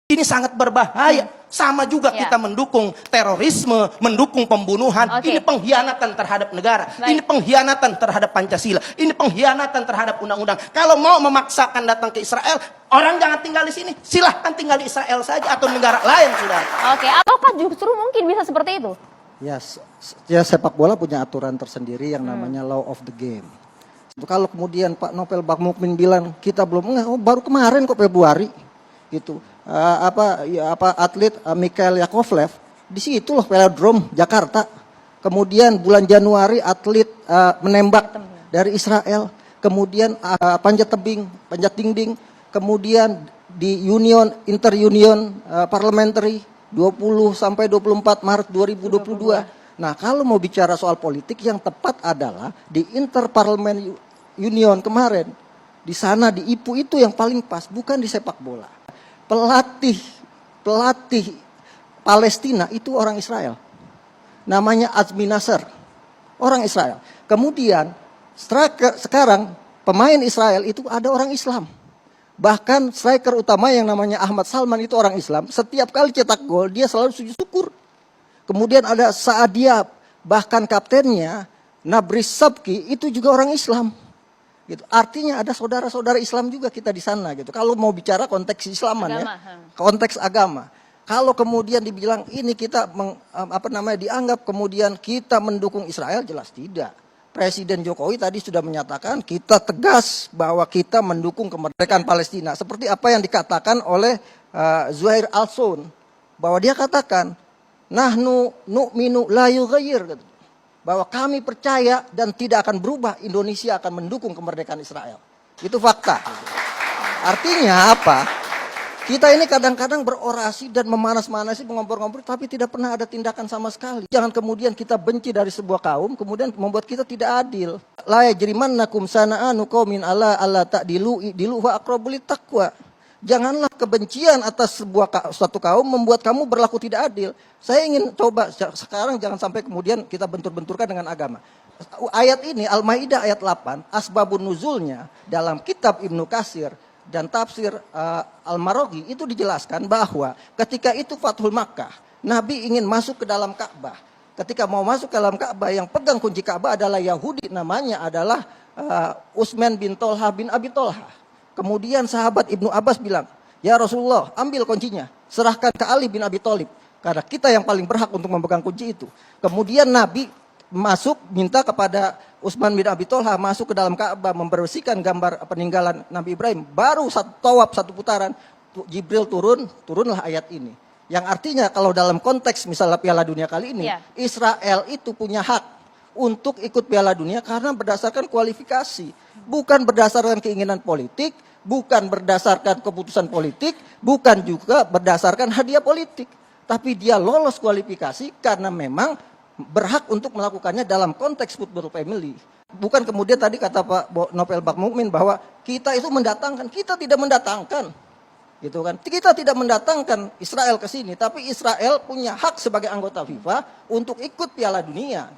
Ini sangat berbahaya. Sama juga kita mendukung terorisme, mendukung pembunuhan. Ini pengkhianatan terhadap negara. Ini pengkhianatan terhadap Pancasila. Ini pengkhianatan terhadap undang-undang. Kalau mau memaksakan datang ke Israel, orang jangan tinggal di sini. Silahkan tinggal di Israel saja atau negara lain, sudah. Oke, apakah justru mungkin bisa seperti itu? Ya, sepak bola punya aturan tersendiri yang namanya law of the game. Kalau kemudian Pak Novel Bakmukmin bilang kita belum, baru kemarin kok Februari, gitu. Atlet Mikhail Yakovlev di situ loh velodrome Jakarta. Kemudian bulan Januari atlet menembak dari Israel. Kemudian panjat tebing, panjat dinding. Kemudian di Inter Union Parliamentary 20 sampai 24 Maret 2022. Nah, kalau mau bicara soal politik, yang tepat adalah di Inter Parliament Union kemarin. Di sana di IPU itu yang paling pas, bukan di sepak bola. Pelatih Palestina itu orang Israel. Namanya Azmi Nasser. Orang Israel. Kemudian sekarang pemain Israel itu ada orang Islam. Bahkan striker utama yang namanya Ahmad Salman itu orang Islam. Setiap kali cetak gol dia selalu sujud syukur. Kemudian ada Sa'adiyab, bahkan kaptennya Nabris Sabki itu juga orang Islam. Gitu. Artinya ada saudara-saudara Islam juga kita di sana gitu. Kalau mau bicara konteks Islaman agama, konteks agama. Kalau kemudian dibilang ini kita dianggap kemudian kita mendukung Israel, jelas tidak. Presiden Jokowi tadi sudah menyatakan kita tegas bahwa kita mendukung kemerdekaan Palestina. Seperti apa yang dikatakan oleh Zuhair Al-Sun, bahwa dia katakan nahnu nu'minu la yughayyir, bahwa kami percaya dan tidak akan berubah, Indonesia akan mendukung kemerdekaan Israel. Itu fakta. Artinya apa? Kita ini kadang-kadang berorasi dan memanas-manasi, mengompor-ngompor, tapi tidak pernah ada tindakan sama sekali. Jangan kemudian kita benci dari sebuah kaum, kemudian membuat kita tidak adil. La yajrimannakum sana'anu qaumin ala ta'dilu wa aqrabu littaqwa. Janganlah kebencian atas suatu kaum membuat kamu berlaku tidak adil. Saya ingin coba sekarang jangan sampai kemudian kita bentur-benturkan dengan agama. Ayat ini Al-Maidah ayat 8, asbabun nuzulnya dalam kitab Ibnu Katsir dan tafsir Al-Maraghi itu dijelaskan bahwa ketika itu Fathul Makkah, Nabi ingin masuk ke dalam Ka'bah. Ketika mau masuk ke dalam Ka'bah, yang pegang kunci Ka'bah adalah Yahudi, namanya adalah Utsman bin Tolha bin Abi Tolha. Kemudian sahabat Ibnu Abbas bilang, ya Rasulullah, ambil kuncinya, serahkan ke Ali bin Abi Thalib, karena kita yang paling berhak untuk memegang kunci itu. Kemudian Nabi masuk, minta kepada Utsman bin Abi Tolha masuk ke dalam Ka'bah, membersihkan gambar peninggalan Nabi Ibrahim. Baru satu putaran, Jibril turunlah ayat ini. Yang artinya kalau dalam konteks misalnya Piala Dunia kali ini, Israel itu punya hak untuk ikut Piala Dunia karena berdasarkan kualifikasi. Bukan berdasarkan keinginan politik, bukan berdasarkan keputusan politik, bukan juga berdasarkan hadiah politik. Tapi dia lolos kualifikasi karena memang berhak untuk melakukannya dalam konteks football family. Bukan kemudian tadi kata Pak Novel Bakmukmin bahwa kita itu mendatangkan, kita tidak mendatangkan. Gitu kan? Kita tidak mendatangkan Israel ke sini, tapi Israel punya hak sebagai anggota FIFA untuk ikut Piala Dunia.